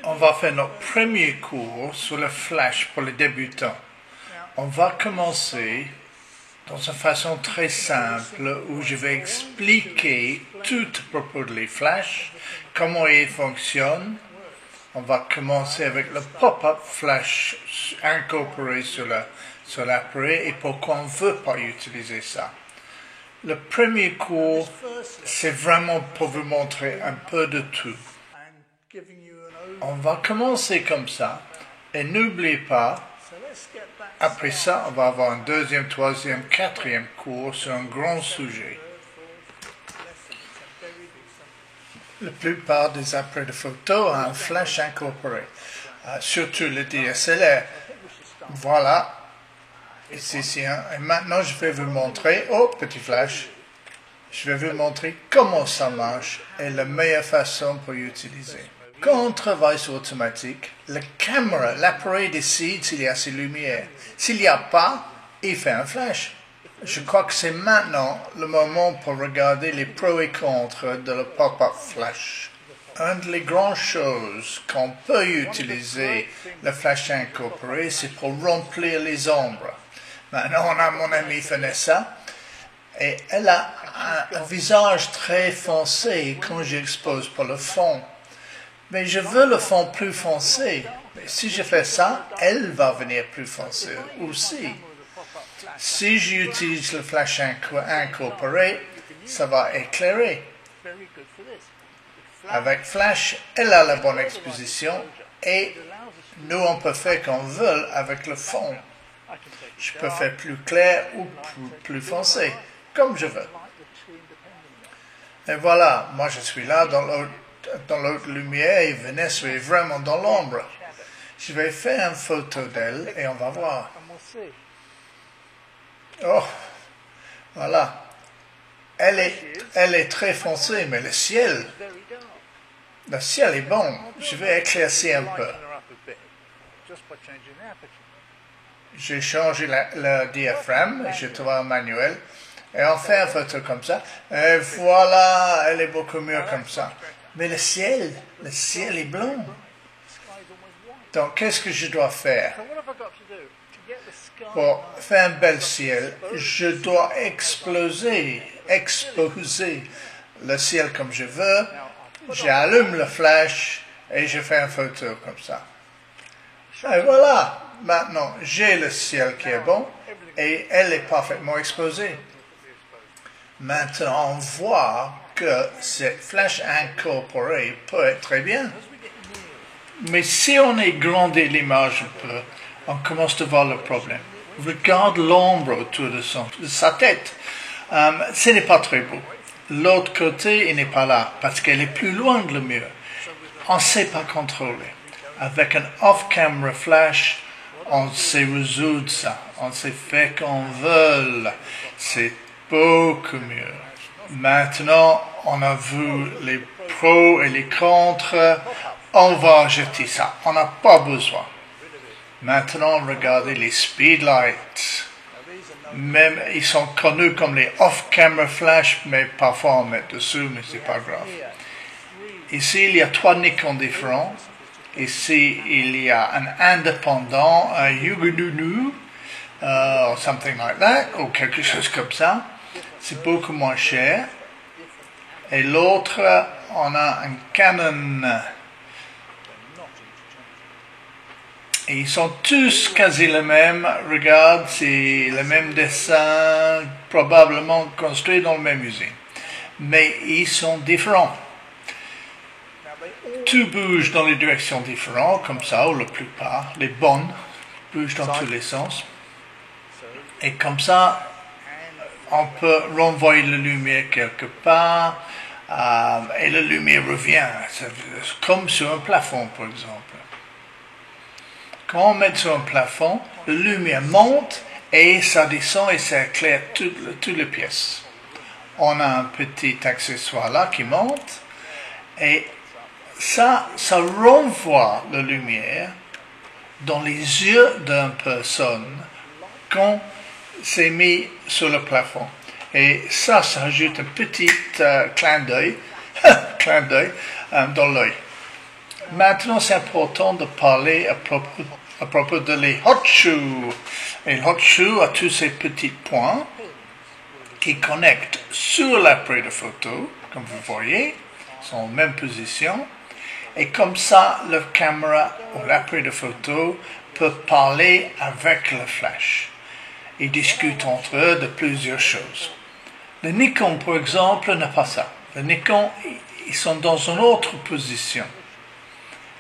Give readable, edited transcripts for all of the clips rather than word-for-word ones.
On va faire notre premier cours sur le flash pour les débutants. On va commencer dans une façon très simple où je vais expliquer tout à propos de les flashs, comment ils fonctionnent. On va commencer avec le pop-up flash incorporé sur l'appareil et pourquoi on ne veut pas utiliser ça. Le premier cours, c'est vraiment pour vous montrer un peu de tout. On va commencer comme ça et n'oubliez pas, après ça, on va avoir un deuxième, troisième, quatrième cours sur un grand sujet. La plupart des appareils de photo ont un flash incorporé, surtout le DSLR. Voilà, ici, et maintenant je vais vous montrer, petit flash, je vais vous montrer comment ça marche et la meilleure façon pour l'utiliser. Quand on travaille sur automatique, la caméra, l'appareil décide s'il y a assez de lumière. S'il n'y a pas, il fait un flash. Je crois que c'est maintenant le moment pour regarder les pros et contre de le pop-up flash. Une des grandes choses qu'on peut utiliser le flash incorporé, c'est pour remplir les ombres. Maintenant, on a mon amie Vanessa, et elle a un visage très foncé quand j'expose pour le fond. Mais je veux le fond plus foncé. Mais si je fais ça, elle va venir plus foncé aussi. Si j'utilise le flash incorporé, ça va éclairer. Avec flash, elle a la bonne exposition et nous on peut faire qu'on veut avec le fond. Je peux faire plus clair ou plus foncé, comme je veux. Et voilà, moi je suis là dans l'autre lumière et Vanessa est vraiment dans l'ombre. Je vais faire une photo d'elle et on va voir. Oh, voilà. Elle est très foncée, mais le ciel est bon. Je vais éclaircir un peu. J'ai changé le diaphragme, je trouve un manuel, et on fait une photo comme ça. Et voilà, elle est beaucoup mieux comme ça. Mais le ciel est blanc. Donc, qu'est-ce que je dois faire? Pour faire un bel ciel, je dois exposer le ciel comme je veux. J'allume le flash et je fais une photo comme ça. Et voilà, maintenant j'ai le ciel qui est bon et elle est parfaitement exposée. Maintenant, on voit que ce flash incorporé peut être très bien. Mais si on agrandit l'image un peu, on commence à voir le problème. Regarde l'ombre autour de sa tête. Ce n'est pas très beau. L'autre côté, il n'est pas là, parce qu'elle est plus loin de le mur. On ne sait pas contrôler. Avec un off-camera flash, on sait résoudre ça. On sait faire qu'on veut. C'est beaucoup mieux. Maintenant, on a vu les pros et les contre. On va jeter ça. On n'a pas besoin. Maintenant, regardez les speedlights. Même, ils sont connus comme les off-camera flash, mais parfois on met dessus, mais c'est pas grave. Ici, il y a 3 Nikon différents. Ici, il y a un indépendant, un Yugununu, or something like that, ou quelque chose comme ça. C'est beaucoup moins cher. Et l'autre, on a un Canon. Et ils sont tous quasi les mêmes. Regarde, c'est le même dessin, probablement construit dans le même usine. Mais ils sont différents. Tout bouge dans les directions différentes, comme ça, ou la plupart. Les bonnes bougent dans tous les sens. Et comme ça, on peut renvoyer la lumière quelque part, et la lumière revient. C'est comme sur un plafond, par exemple. Quand on met sur un plafond, la lumière monte et ça descend et ça éclaire toutes les pièces. On a un petit accessoire là qui monte et ça renvoie la lumière dans les yeux d'une personne quand c'est mis sur le plafond. Et ça ajoute un petit clin d'œil dans l'œil. Maintenant, c'est important de parler à propos de les hot shoes. Et le hot shoe a tous ces petits points qui connectent sur l'appareil de photo, comme vous voyez, sont en même position. Et comme ça, la caméra ou l'appareil de photo peut parler avec le flash. Ils discutent entre eux de plusieurs choses. Le Nikon, par exemple, n'a pas ça. Le Nikon, ils sont dans une autre position.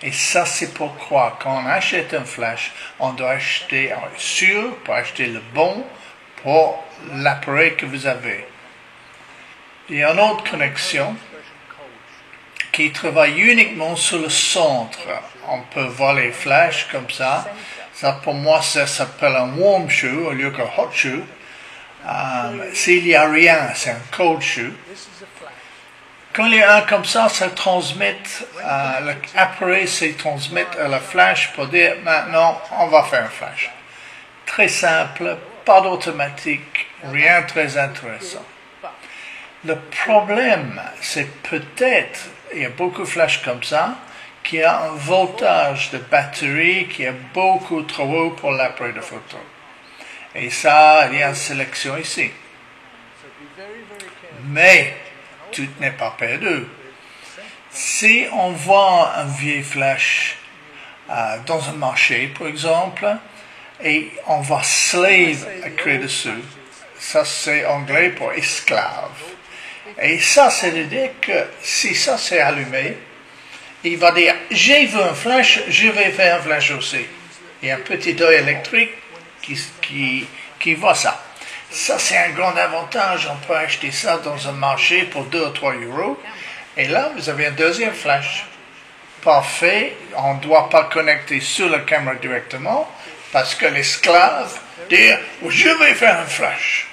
Et ça, c'est pourquoi, quand on achète un flash, on doit acheter sûr pour acheter le bon pour l'appareil que vous avez. Il y a une autre connexion qui travaille uniquement sur le centre. On peut voir les flashs comme ça. Ça, pour moi, ça s'appelle un warm shoe au lieu qu'un hot shoe. S'il n'y a rien, c'est un cold shoe. Quand il y a un comme ça transmet, l'appareil se transmet à la flash pour dire maintenant, on va faire un flash. Très simple, pas d'automatique, rien de très intéressant. Le problème, c'est peut-être, il y a beaucoup de flashs comme ça, qui a un voltage de batterie qui est beaucoup trop haut pour l'appareil de photo. Et ça, il y a une sélection ici. Mais, tout n'est pas perdu. Si on voit un vieux flash dans un marché, par exemple, et on voit slave écrit dessus, ça c'est anglais pour esclave. Et ça, c'est-à-dire que si ça c'est allumé, il va dire, j'ai vu un flash, je vais faire un flash aussi. Il y a un petit œil électrique qui voit ça. Ça, c'est un grand avantage. On peut acheter ça dans un marché pour 2 ou 3 euros. Et là, vous avez un deuxième flash. Parfait. On ne doit pas connecter sur la caméra directement parce que l'esclave dit, je vais faire un flash.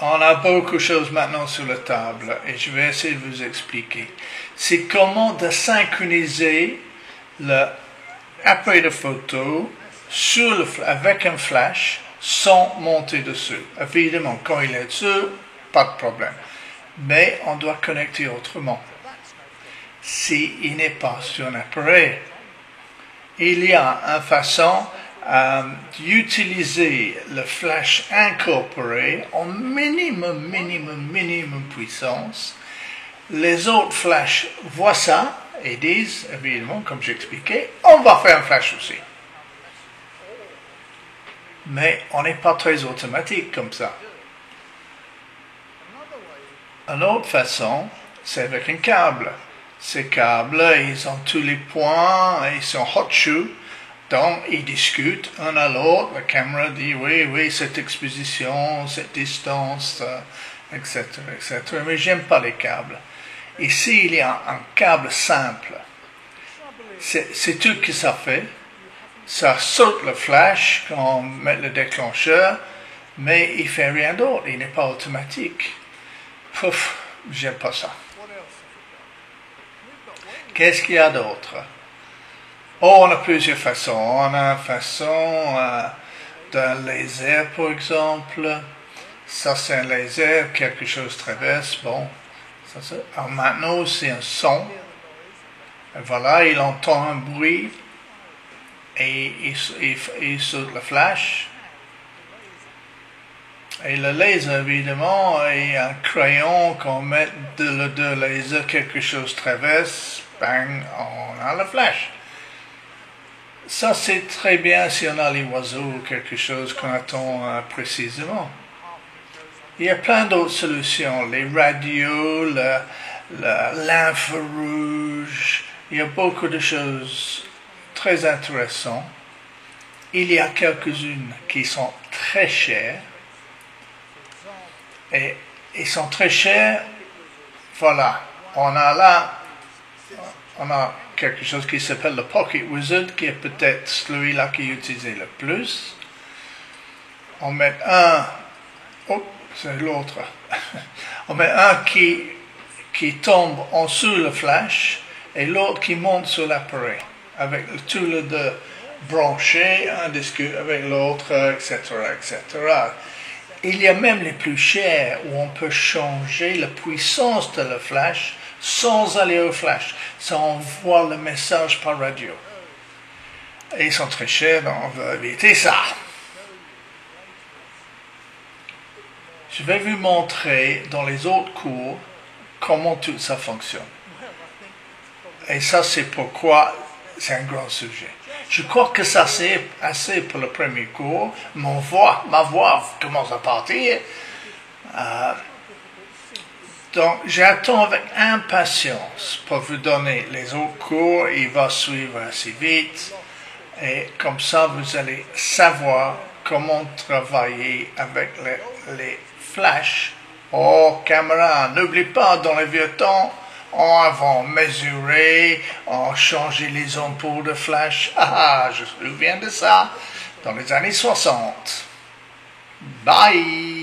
On a beaucoup de choses maintenant sur la table et je vais essayer de vous expliquer. C'est comment de synchroniser l'appareil de photo avec un flash sans monter dessus. Évidemment, quand il est dessus, pas de problème. Mais on doit connecter autrement. S'il n'est pas sur un appareil, il y a une façon d'utiliser le flash incorporé en minimum puissance. Les autres flashs voient ça et disent, évidemment, comme j'expliquais, on va faire un flash aussi. Mais on n'est pas très automatique comme ça. Une autre façon, c'est avec un câble. Ces câbles, ils ont tous les points, ils sont hot shoe. Donc, ils discutent un à l'autre. La caméra dit, oui, cette exposition, cette distance, etc., etc. Mais j'aime pas les câbles. Ici, il y a un câble simple. C'est tout ce que ça fait. Ça saute le flash quand on met le déclencheur, mais il fait rien d'autre. Il n'est pas automatique. Pouf, j'aime pas ça. Qu'est-ce qu'il y a d'autre? Oh, on a plusieurs façons. On a une façon d'un laser, par exemple. Ça, c'est un laser, quelque chose traverse. Bon, ça, alors maintenant, c'est un son. Et voilà, il entend un bruit et il saute le flash. Et le laser, évidemment, est un crayon qu'on met de le deux lasers, quelque chose traverse, bang, on a le flash. Ça, c'est très bien si on a les oiseaux ou quelque chose qu'on attend précisément. Il y a plein d'autres solutions, les radios, l'infrarouge, il y a beaucoup de choses très intéressantes. Il y a quelques-unes qui sont très chères. Et ils sont très chers. Voilà, on a quelque chose qui s'appelle le Pocket Wizard, qui est peut-être celui-là qui est utilisé le plus. On met un, c'est l'autre. On met un qui tombe en dessous le flash et l'autre qui monte sur l'appareil, avec tous les deux branchés, un disque avec l'autre, etc., etc. Il y a même les plus chers où on peut changer la puissance de le flash sans aller au flash. Ça envoie le message par radio. Et ils sont très chers, donc on veut éviter ça. Je vais vous montrer dans les autres cours comment tout ça fonctionne. Et ça, c'est pourquoi c'est un grand sujet. Je crois que ça c'est assez pour le premier cours. Ma voix commence à partir. Donc, j'attends avec impatience pour vous donner les autres cours. Il va suivre assez vite. Et comme ça, vous allez savoir comment travailler avec les flashs hors caméra. N'oublie pas, dans les vieux temps, on avait mesuré, on changeait les ampoules de flash. Je me souviens de ça dans les années 60. Bye!